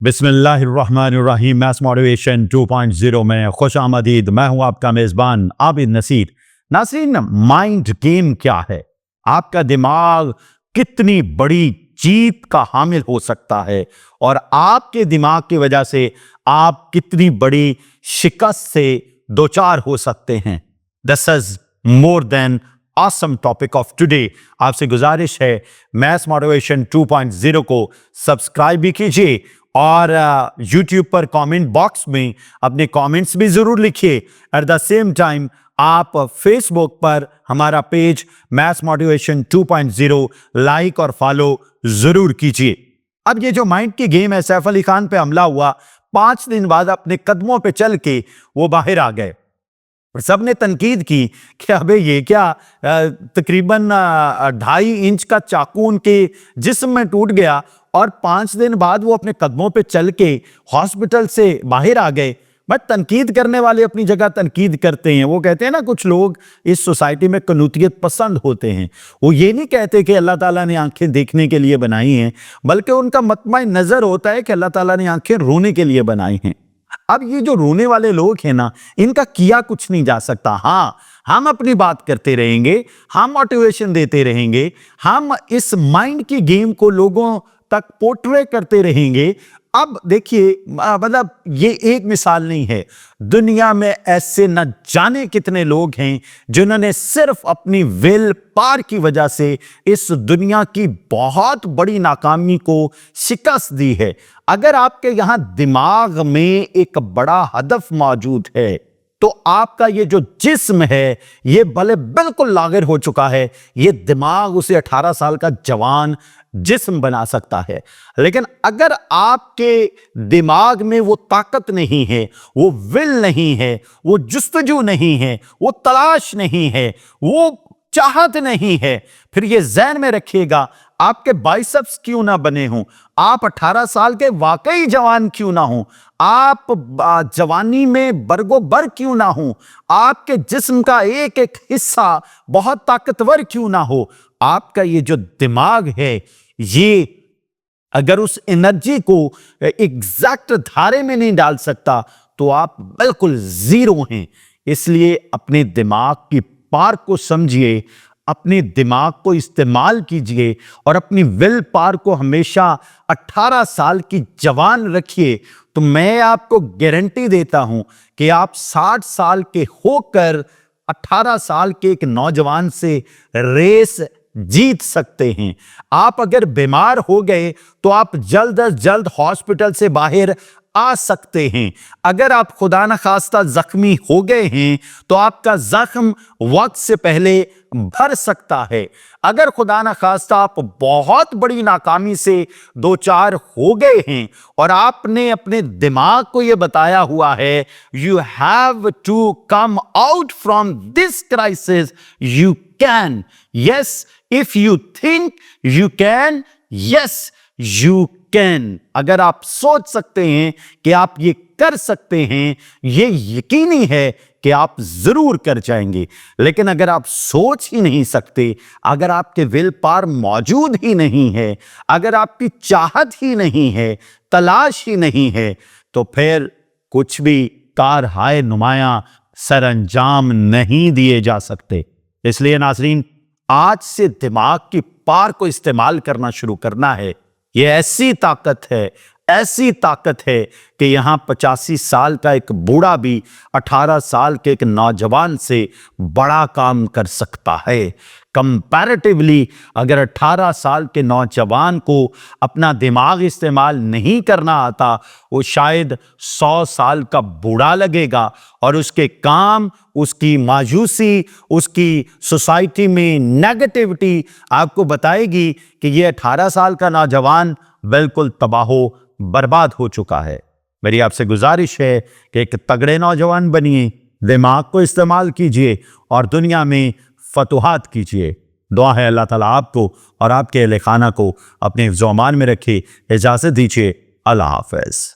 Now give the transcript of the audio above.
बिस्मिल्लाहिर्रहमानिर्रहीम। Maths motivation 2.0 में खुश आमदीद। मैं हूं आपका मेज़बान आबिद नसीर। नाज़रीन, माइंड गेम क्या है? आपका दिमाग कितनी बड़ी जीत का हामिल हो सकता है और आपके दिमाग की वजह से आप कितनी बड़ी शिकस्त से दोचार हो सकते हैं। This is more than awesome topic of today. आपसे गुजारिश है मैथ्स मोटिवेशन 2.0 को सब्सक्राइब भी कीजिए और YouTube पर कमेंट बॉक्स में अपने कमेंट्स भी जरूर लिखिए। एट द सेम टाइम आप फेसबुक पर हमारा पेज मैथ्स मोटिवेशन 2.0 लाइक और फॉलो जरूर कीजिए। अब ये जो माइंड की गेम है, सैफ अली खान पे हमला हुआ, 5 दिन बाद अपने कदमों पे चल के वो बाहर आ गए। सबने तनकीद की कि अबे ये क्या, तकरीबन 2.5 इंच का चाकू उनके जिस्म में टूट गया और 5 दिन बाद वो अपने कदमों पे चल के हॉस्पिटल से बाहर आ गए। बट तनकीद करने वाले अपनी जगह तनकीद करते हैं। वो कहते हैं ना, कुछ लोग इस सोसाइटी में कनूतियत पसंद होते हैं। वो ये नहीं कहते कि अल्लाह ताला ने आंखें देखने के लिए बनाई हैं, बल्कि उनका मतमा नजर होता है कि अल्लाह ताला ने आंखें रोने के लिए बनाई हैं। अब ये जो रोने वाले लोग हैं ना, इनका किया कुछ नहीं जा सकता। हाँ, हम अपनी बात करते रहेंगे, हम मोटिवेशन देते रहेंगे, हम इस माइंड की गेम को लोगों तक पोर्ट्रे करते रहेंगे। अब देखिए, मतलब ये एक मिसाल नहीं है, दुनिया में ऐसे न जाने कितने लोग हैं जिन्होंने सिर्फ अपनी विल पावर की वजह से इस दुनिया की बहुत बड़ी नाकामी को शिकस्त दी है। अगर आपके यहां दिमाग में एक बड़ा हदफ मौजूद है तो आपका ये जो जिस्म है ये भले बिल्कुल लागिर हो चुका है, ये दिमाग उसे 18 साल का जवान जिस्म बना सकता है। लेकिन अगर आपके दिमाग में वो ताकत नहीं है, वो विल नहीं है, वो जुस्तजू नहीं है, वो तलाश नहीं है, वो चाहत नहीं है, फिर ये ज़हन में रखिएगा, आपके बाइसेप्स क्यों ना बने हों, आप 18 साल के वाकई जवान क्यों ना हों, आप जवानी में बरगोबर क्यों ना हों, आपके जिस्म का एक एक हिस्सा बहुत ताकतवर क्यों ना हो, आपका ये जो दिमाग है, ये अगर उस एनर्जी को एग्जैक्ट धारे में नहीं डाल सकता तो आप बिल्कुल जीरो हैं। इसलिए अपने दिमाग की पावर को समझिए, अपने दिमाग को इस्तेमाल कीजिए और अपनी विल पावर को हमेशा 18 साल की जवान रखिए। तो मैं आपको गारंटी देता हूं कि आप 60 साल के होकर 18 साल के एक नौजवान से रेस जीत सकते हैं। आप अगर बीमार हो गए तो आप जल्द अज जल्द हॉस्पिटल से बाहर आ सकते हैं। अगर आप खुदा न खास्ता जख्मी हो गए हैं तो आपका जख्म वक्त से पहले भर सकता है। अगर खुदा न खास्ता आप बहुत बड़ी नाकामी से दो चार हो गए हैं और आपने अपने दिमाग को यह बताया हुआ है, you have to come out from this crisis, you can, yes, if you think you can, yes you can. अगर आप सोच सकते हैं कि आप ये कर सकते हैं, ये यकीनी है कि आप जरूर कर जाएंगे। लेकिन अगर आप सोच ही नहीं सकते, अगर आपके विल पावर मौजूद ही नहीं है, अगर आपकी चाहत ही नहीं है, तलाश ही नहीं है, तो फिर कुछ भी कार हाय नुमाया सरअंजाम नहीं दिए जा सकते। इसलिए नाज़रीन, आज से दिमाग की पावर को इस्तेमाल करना शुरू करना है। ये ऐसी ताकत है, ऐसी ताकत है कि यहां 85 साल का एक बूढ़ा भी 18 साल के एक नौजवान से बड़ा काम कर सकता है। कंपैरेटिवली अगर 18 साल के नौजवान को अपना दिमाग इस्तेमाल नहीं करना आता, वो शायद 100 साल का बूढ़ा लगेगा और उसके काम, उसकी मायूसी, उसकी सोसाइटी में नेगेटिविटी आपको बताएगी कि ये 18 साल का नौजवान बिल्कुल तबाहो बर्बाद हो चुका है। मेरी आपसे गुजारिश है कि एक तगड़े नौजवान बनिए, दिमाग को इस्तेमाल कीजिए और दुनिया में फतुहात कीजिए। दुआ है अल्लाह ताला आपको और आपके अहले खाना को अपने हिफ्ज़-ओ-अमान में रखे। इजाज़त दीजिए। अल्लाह हाफ़िज़।